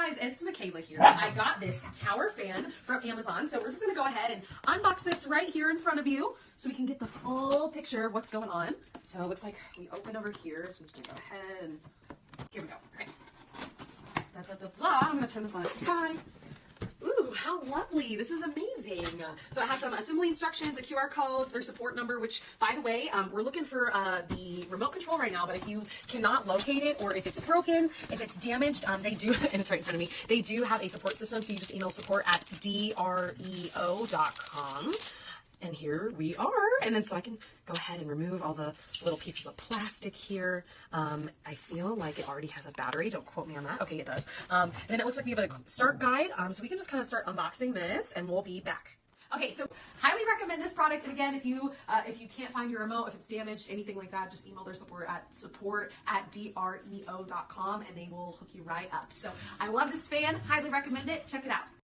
guys, it's Michaela here. I got this tower fan from Amazon, so we're just gonna go ahead and unbox this right here in front of you so we can get the full picture of what's going on. So it looks like we open over here, so I'm just gonna go ahead and here we go. Okay. I'm gonna turn this on its side. Ooh, how lovely. This is amazing. So it has some assembly instructions, a QR code, their support number, which, by the way, we're looking for the remote control right now, but if you cannot locate it or if it's broken, if it's damaged, they do, and it's right in front of me, they do have a support system, so you just email support at dreo.com. And here we are. And then so I can go ahead and remove all the little pieces of plastic here. I feel like it already has a battery. Don't quote me on that. Okay, it does. Then it looks like we have a start guide. So we can just kind of start unboxing this and we'll be back. Okay, so highly recommend this product. And again, if you can't find your remote, if it's damaged, anything like that, just email their support at dreo.com and they will hook you right up. So I love this fan. Highly recommend it. Check it out.